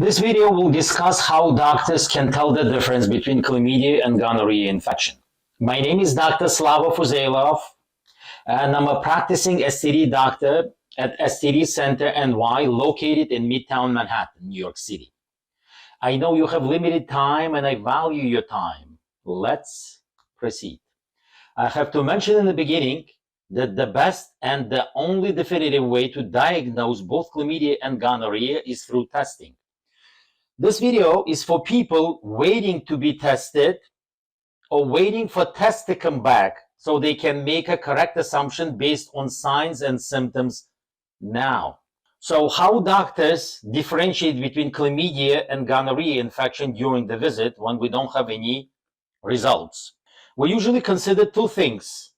This video will discuss how doctors can tell the difference between chlamydia and gonorrhea infection. My name is Dr. Slava Fuzailov, and I'm a practicing STD doctor at STD Center NY, located in Midtown Manhattan, New York City. I know you have limited time and I value your time. Let's proceed. I have to mention in the beginning that the best and the only definitive way to diagnose both chlamydia and gonorrhea is through testing. This video is for people waiting to be tested or waiting for tests to come back so they can make a correct assumption based on signs and symptoms now. So how doctors differentiate between chlamydia and gonorrhea infection during the visit when we don't have any results? We usually consider two things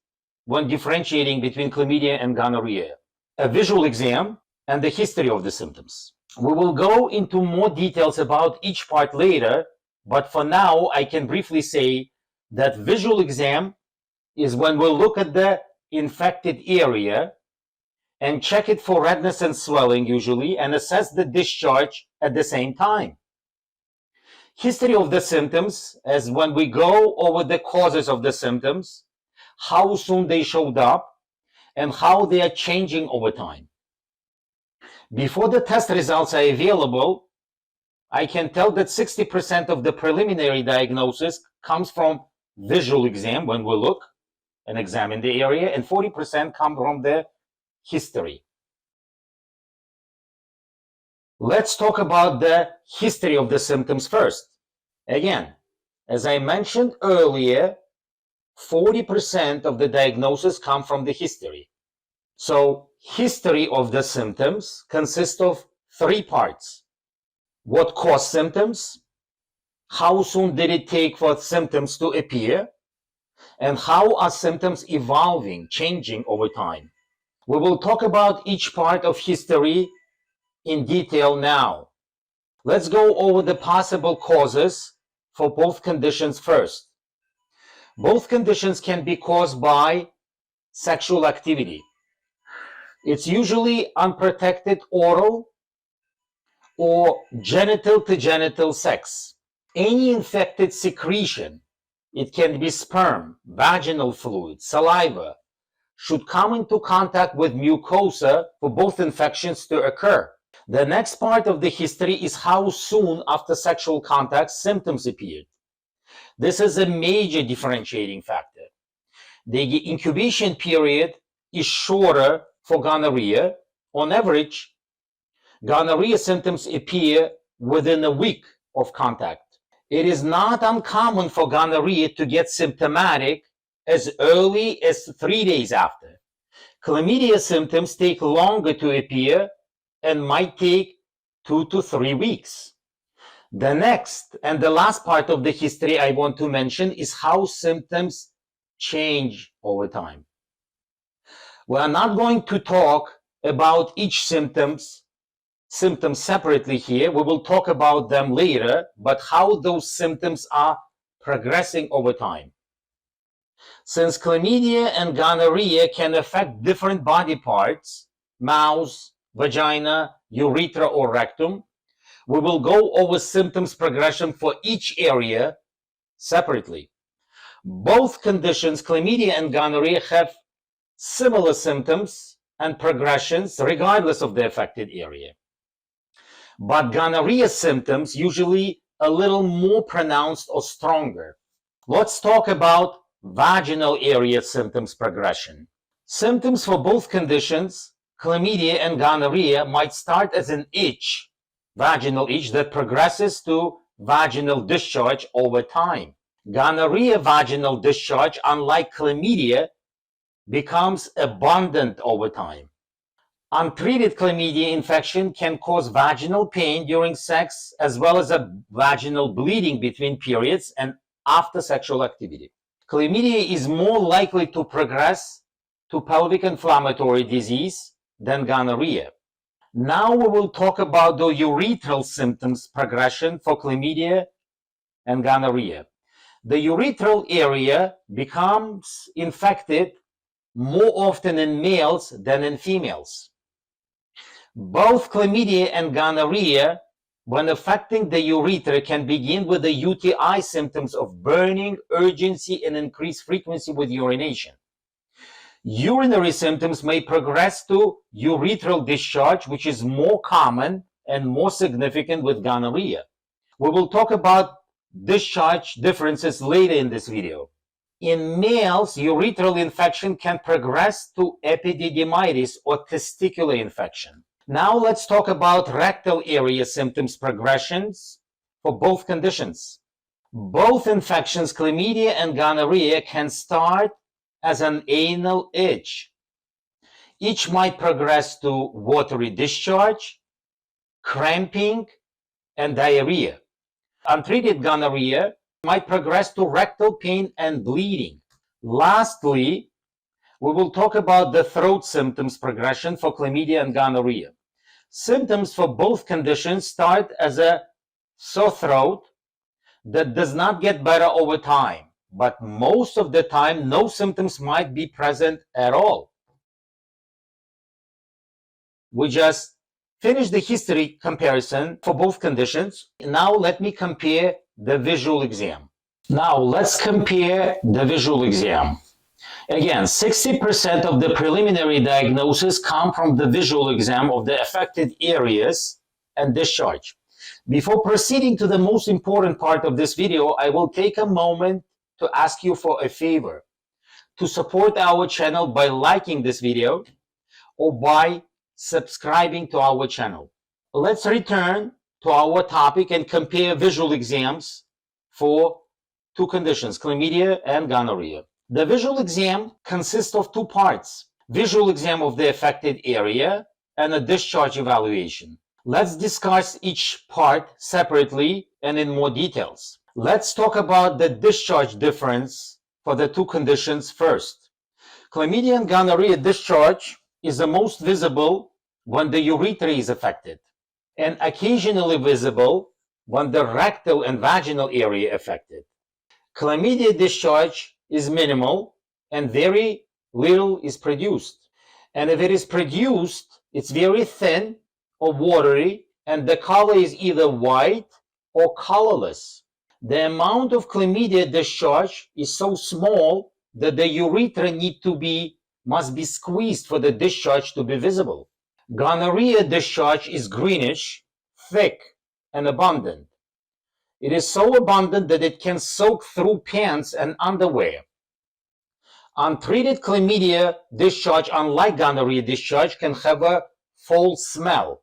when differentiating between chlamydia and gonorrhea: a visual exam and the history of the symptoms. We will go into more details about each part later, but for now I can briefly say that visual exam is when we look at the infected area and check it for redness and swelling usually, and assess the discharge at the same time. History of the symptoms is when we go over the causes of the symptoms, how soon they showed up, and how they are changing over time. Before the test results are available, I can tell that 60% of the preliminary diagnosis comes from visual exam when we look and examine the area, and 40% come from the history. Let's talk about the history of the symptoms first. Again, as I mentioned earlier, 40% of the diagnosis come from the history. So history of the symptoms consists of three parts: what caused symptoms, how soon did it take for symptoms to appear, and how are symptoms evolving, changing over time. We will talk about each part of history in detail now. Let's go over the possible causes for both conditions first. Both conditions can be caused by sexual activity. It's usually unprotected oral or genital to genital sex. Any infected secretion, it can be sperm, vaginal fluid, saliva, should come into contact with mucosa for both infections to occur. The next part of the history is how soon after sexual contact symptoms appeared. This is a major differentiating factor. The incubation period is shorter for gonorrhea. On average, gonorrhea symptoms appear within a week of contact. It is not uncommon for gonorrhea to get symptomatic as early as 3 days after. Chlamydia symptoms take longer to appear and might take 2 to 3 weeks. The next and the last part of the history I want to mention is how symptoms change over time. We are not going to talk about each symptom separately here. We will talk about them later, but how those symptoms are progressing over time. Since chlamydia and gonorrhea can affect different body parts, mouth, vagina, urethra, or rectum, we will go over symptoms progression for each area separately. Both conditions, chlamydia and gonorrhea, have similar symptoms and progressions regardless of the affected area. But gonorrhea symptoms usually a little more pronounced or stronger. Let's talk about vaginal area symptoms progression. Symptoms for both conditions, chlamydia and gonorrhea, might start as an itch, vaginal itch, that progresses to vaginal discharge over time. Gonorrhea vaginal discharge, unlike chlamydia, becomes abundant over time. Untreated chlamydia infection can cause vaginal pain during sex, as well as a vaginal bleeding between periods and after sexual activity. Chlamydia is more likely to progress to pelvic inflammatory disease than gonorrhea. Now we will talk about the urethral symptoms progression for chlamydia and gonorrhea. The urethral area becomes infected more often in males than in females. Both chlamydia and gonorrhea when affecting the urethra can begin with the UTI symptoms of burning, urgency, and increased frequency with urination. Urinary symptoms may progress to urethral discharge, which is more common and more significant with gonorrhea. We will talk about discharge differences later in this video. In males, urethral infection can progress to epididymitis or testicular infection. Now let's talk about rectal area symptoms progressions for both conditions. Both infections, chlamydia and gonorrhea, can start as an anal itch. Each might progress to watery discharge, cramping, and diarrhea. Untreated gonorrhea might progress to rectal pain and bleeding. Lastly, we will talk about the throat symptoms progression for chlamydia and gonorrhea. Symptoms for both conditions start as a sore throat that does not get better over time, but most of the time no symptoms might be present at all. We just finished the history comparison for both conditions. Now let me compare the visual exam. Now let's compare the visual exam. Again, 60% of the preliminary diagnosis come from the visual exam of the affected areas and discharge. Before proceeding to the most important part of this video, I will take a moment to ask you for a favor. To support our channel by liking this video or by subscribing to our channel. Let's return to our topic and compare visual exams for two conditions, chlamydia and gonorrhea. The visual exam consists of two parts: visual exam of the affected area and a discharge evaluation. Let's discuss each part separately and in more details. Let's talk about the discharge difference for the two conditions first. Chlamydia and gonorrhea discharge is the most visible when the urethra is affected, and occasionally visible when the rectal and vaginal area affected. Chlamydia discharge is minimal and very little is produced. And if it is produced, it's very thin or watery, and the color is either white or colorless. The amount of chlamydia discharge is so small that the urethra must be squeezed for the discharge to be visible. Gonorrhea discharge is greenish, thick, and abundant. It is so abundant that it can soak through pants and underwear. Untreated chlamydia discharge, unlike gonorrhea discharge, can have a foul smell.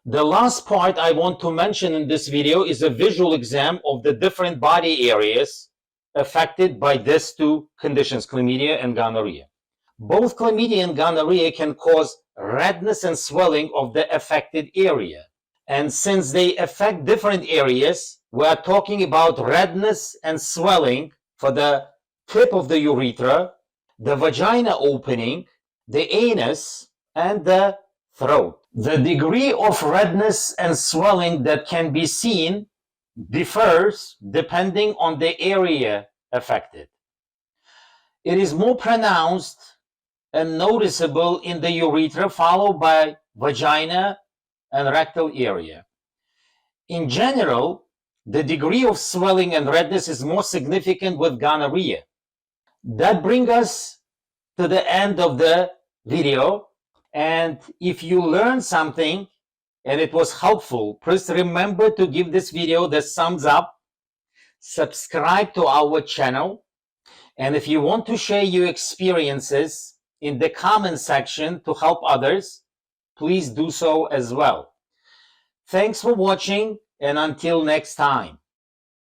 The last part I want to mention in this video is a visual exam of the different body areas affected by these two conditions, chlamydia and gonorrhea. Both chlamydia and gonorrhea can cause redness and swelling of the affected area. And since they affect different areas, we are talking about redness and swelling for the tip of the urethra, the vagina opening, the anus, and the throat. The degree of redness and swelling that can be seen differs depending on the area affected. It is more pronounced and noticeable in the urethra, followed by vagina and rectal area. In general, the degree of swelling and redness is more significant with gonorrhea. That brings us to the end of the video. And if you learned something and it was helpful, please remember to give this video the thumbs up, subscribe to our channel, and if you want to share your experiences in the comment section to help others, please do so as well. Thanks for watching, and until next time.